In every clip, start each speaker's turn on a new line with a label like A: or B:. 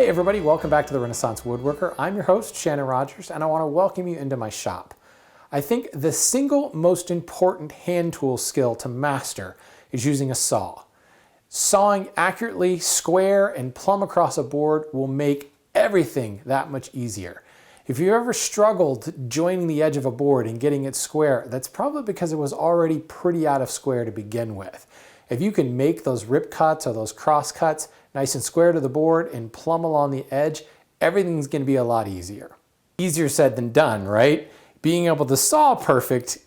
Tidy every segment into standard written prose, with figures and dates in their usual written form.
A: Hey everybody, welcome back to the Renaissance Woodworker. I'm your host, Shannon Rogers, and I want to welcome you into my shop. I think the single most important hand tool skill to master is using a saw. Sawing accurately, square, and plumb across a board will make everything that much easier. If you ever struggled joining the edge of a board and getting it square, that's probably because it was already pretty out of square to begin with. If you can make those rip cuts or those cross cuts nice and square to the board and plumb along the edge, everything's going to be a lot easier. Easier said than done, right? Being able to saw perfect,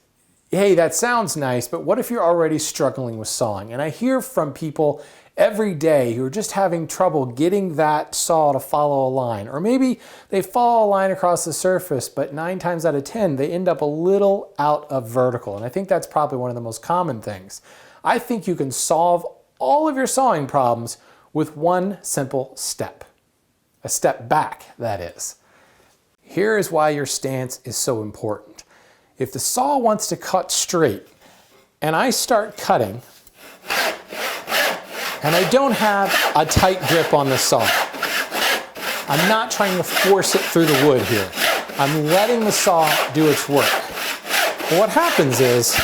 A: hey, that sounds nice, but what if you're already struggling with sawing? And I hear from people every day who are just having trouble getting that saw to follow a line. Or maybe they follow a line across the surface, but 9 times out of 10, they end up a little out of vertical. And I think that's probably one of the most common things. I think you can solve all of your sawing problems with one simple step. A step back, that is. Here is why your stance is so important. If the saw wants to cut straight, and I start cutting, and I don't have a tight grip on the saw, I'm not trying to force it through the wood here. I'm letting the saw do its work. But what happens is,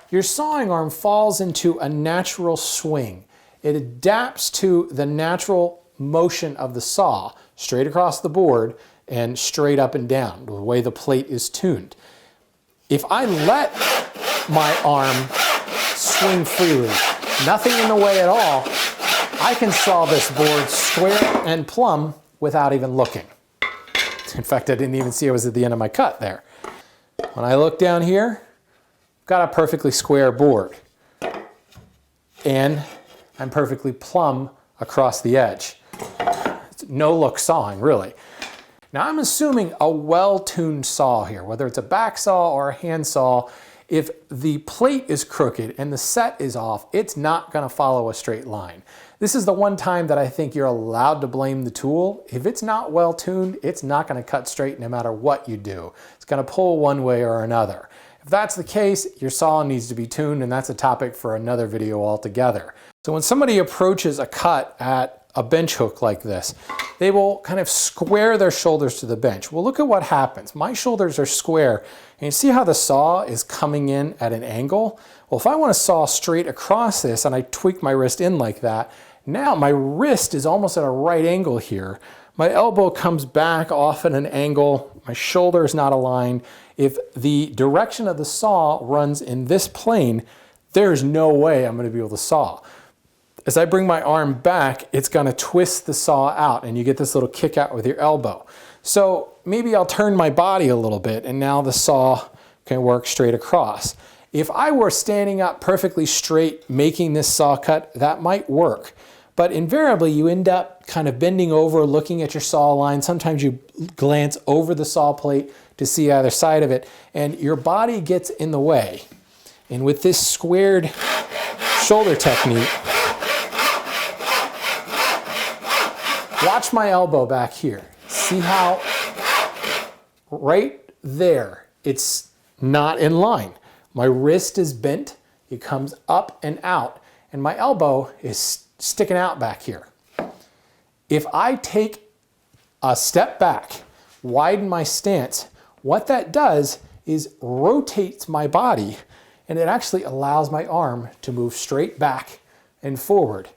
A: your sawing arm falls into a natural swing. It adapts to the natural motion of the saw, straight across the board and straight up and down, the way the plate is tuned. If I let my arm swing freely, nothing in the way at all, I can saw this board square and plumb without even looking. In fact, I didn't even see I was at the end of my cut there. When I look down here, got a perfectly square board. And I'm perfectly plumb across the edge. It's no look sawing, really. Now I'm assuming a well-tuned saw here, whether it's a back saw or a hand saw. If the plate is crooked and the set is off, it's not gonna follow a straight line. This is the one time that I think you're allowed to blame the tool. If it's not well-tuned, it's not gonna cut straight no matter what you do. It's gonna pull one way or another. If that's the case, your saw needs to be tuned, and that's a topic for another video altogether. So when somebody approaches a cut at a bench hook like this, they will kind of square their shoulders to the bench. Well, look at what happens. My shoulders are square, and you see how the saw is coming in at an angle? Well, if I want to saw straight across this and I tweak my wrist in like that, now my wrist is almost at a right angle here. My elbow comes back off at an angle. My shoulder is not aligned. If the direction of the saw runs in this plane, there's no way I'm going to be able to saw. As I bring my arm back, it's going to twist the saw out, and you get this little kick out with your elbow. So maybe I'll turn my body a little bit, and now the saw can work straight across. If I were standing up perfectly straight, making this saw cut, that might work. But invariably, you end up kind of bending over, looking at your saw line. Sometimes you glance over the saw plate to see either side of it, and your body gets in the way. And with this squared shoulder technique, watch my elbow back here. See how right there, it's not in line. My wrist is bent, it comes up and out, and my elbow is sticking out back here. If I take a step back, widen my stance, what that does is rotates my body, and it actually allows my arm to move straight back and forward.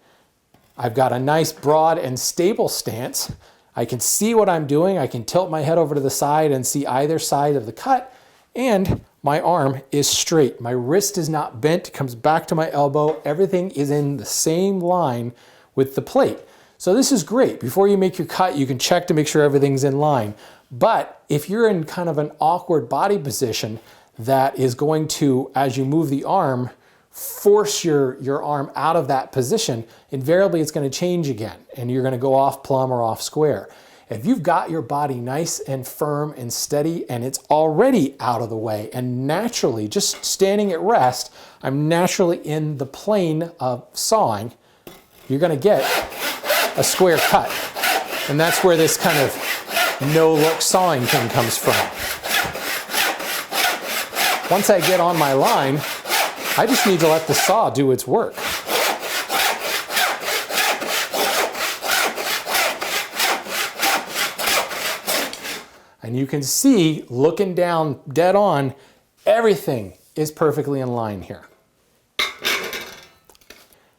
A: I've got a nice broad and stable stance. I can see what I'm doing. I can tilt my head over to the side and see either side of the cut, and my arm is straight. My wrist is not bent, comes back to my elbow. Everything is in the same line with the plate. So this is great. Before you make your cut, you can check to make sure everything's in line. But if you're in kind of an awkward body position that is going to, as you move the arm, force your arm out of that position, invariably it's going to change again, and you're going to go off plumb or off square. If you've got your body nice and firm and steady, and it's already out of the way, and naturally, just standing at rest, I'm naturally in the plane of sawing, you're going to get a square cut. And that's where this kind of no-look sawing thing comes from. Once I get on my line, I just need to let the saw do its work. you can see, looking down dead on, everything is perfectly in line here.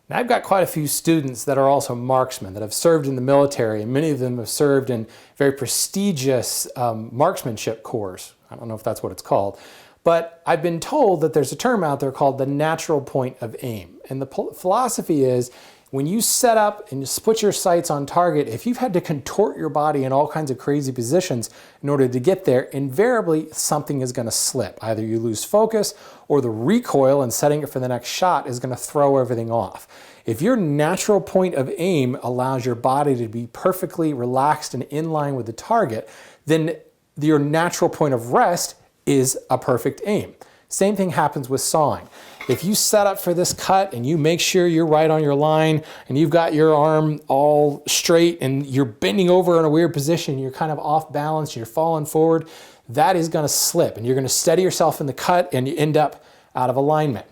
A: Now, I've got quite a few students that are also marksmen that have served in the military, and many of them have served in very prestigious marksmanship corps. I don't know if that's what it's called, but I've been told that there's a term out there called the natural point of aim. And the philosophy is, when you set up and just put your sights on target, if you've had to contort your body in all kinds of crazy positions in order to get there, invariably something is going to slip. Either you lose focus, or the recoil in setting it for the next shot is going to throw everything off. If your natural point of aim allows your body to be perfectly relaxed and in line with the target, then your natural point of rest is a perfect aim. Same thing happens with sawing. If you set up for this cut and you make sure you're right on your line and you've got your arm all straight and you're bending over in a weird position, you're kind of off balance, you're falling forward, that is going to slip and you're going to steady yourself in the cut and you end up out of alignment.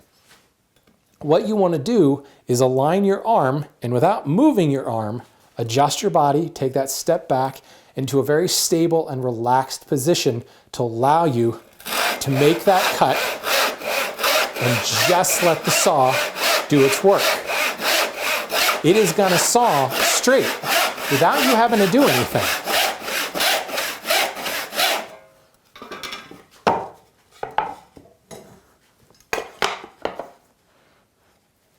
A: What you want to do is align your arm, and without moving your arm, adjust your body, take that step back into a very stable and relaxed position to allow you to make that cut and just let the saw do its work. It is going to saw straight without you having to do anything.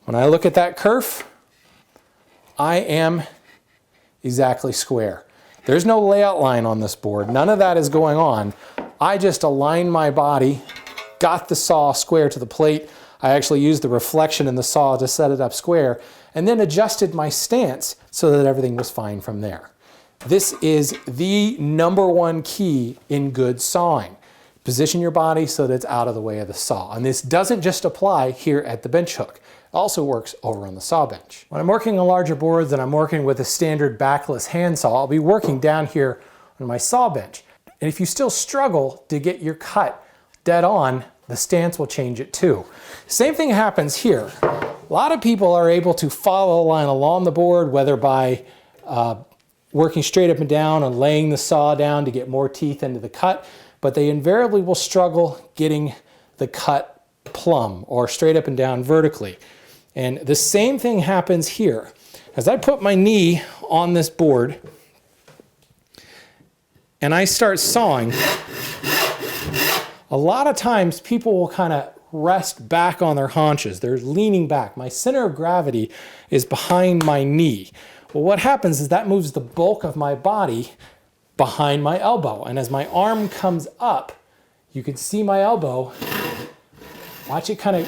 A: When I look at that kerf, I am exactly square. There's no layout line on this board. None of that is going on. I just aligned my body, got the saw square to the plate. I actually used the reflection in the saw to set it up square, and then adjusted my stance so that everything was fine from there. This is the #1 key in good sawing. Position your body so that it's out of the way of the saw. And this doesn't just apply here at the bench hook. It also works over on the saw bench. When I'm working on larger boards and I'm working with a standard backless handsaw, I'll be working down here on my saw bench. And if you still struggle to get your cut dead on, the stance will change it too. Same thing happens here. A lot of people are able to follow a line along the board, whether by working straight up and down and laying the saw down to get more teeth into the cut, but they invariably will struggle getting the cut plumb or straight up and down vertically. And the same thing happens here. As I put my knee on this board and I start sawing, a lot of times people will kind of rest back on their haunches. They're leaning back. My center of gravity is behind my knee. Well, what happens is that moves the bulk of my body behind my elbow. And as my arm comes up, you can see my elbow. Watch it kind of,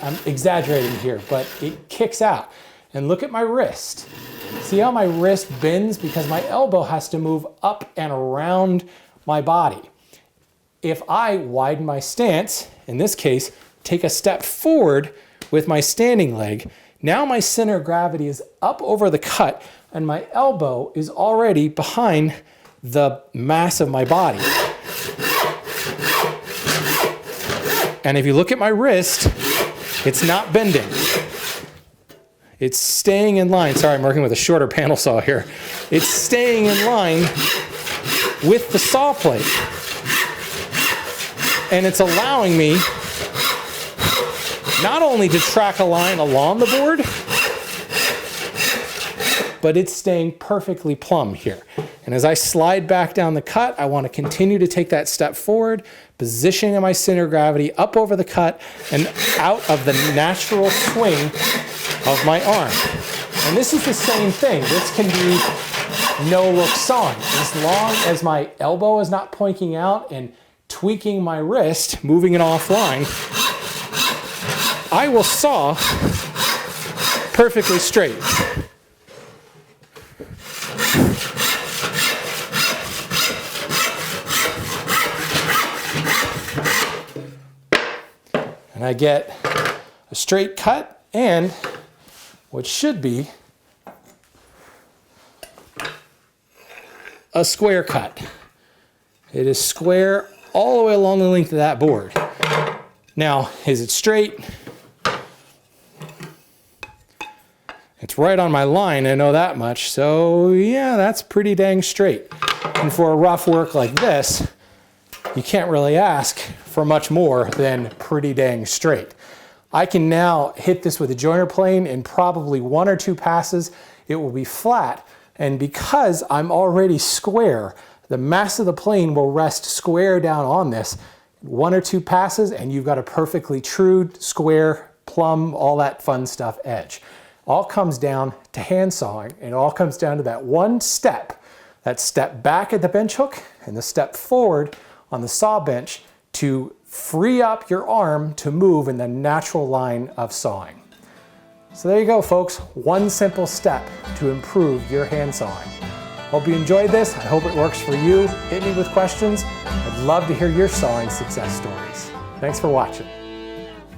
A: I'm exaggerating here, but it kicks out. And look at my wrist. See how my wrist bends? Because my elbow has to move up and around my body. If I widen my stance, in this case, take a step forward with my standing leg, now my center of gravity is up over the cut and my elbow is already behind the mass of my body. And if you look at my wrist, it's not bending. It's staying in line. Sorry, I'm working with a shorter panel saw here. It's staying in line with the saw plate. And it's allowing me not only to track a line along the board, but it's staying perfectly plumb here. And as I slide back down the cut, I want to continue to take that step forward, positioning my center of gravity up over the cut and out of the natural swing of my arm. And this is the same thing. This can be no-look sawing. As long as my elbow is not pointing out and tweaking my wrist, moving it offline, I will saw perfectly straight. And I get a straight cut and what should be a square cut. It is square all the way along the length of that board. Now, is it straight? It's right on my line, I know that much. So yeah, that's pretty dang straight. And for a rough work like this, you can't really ask for much more than pretty dang straight. I can now hit this with a joiner plane in probably 1 or 2 passes. It will be flat, and because I'm already square, the mass of the plane will rest square down on this. 1 or 2 passes and you've got a perfectly true, square, plumb, all that fun stuff edge. All comes down to hand sawing, and it all comes down to that one step. That step back at the bench hook and the step forward on the saw bench to free up your arm to move in the natural line of sawing. So there you go, folks. One simple step to improve your hand sawing. Hope you enjoyed this. I hope it works for you. Hit me with questions. I'd love to hear your sawing success stories. Thanks for watching.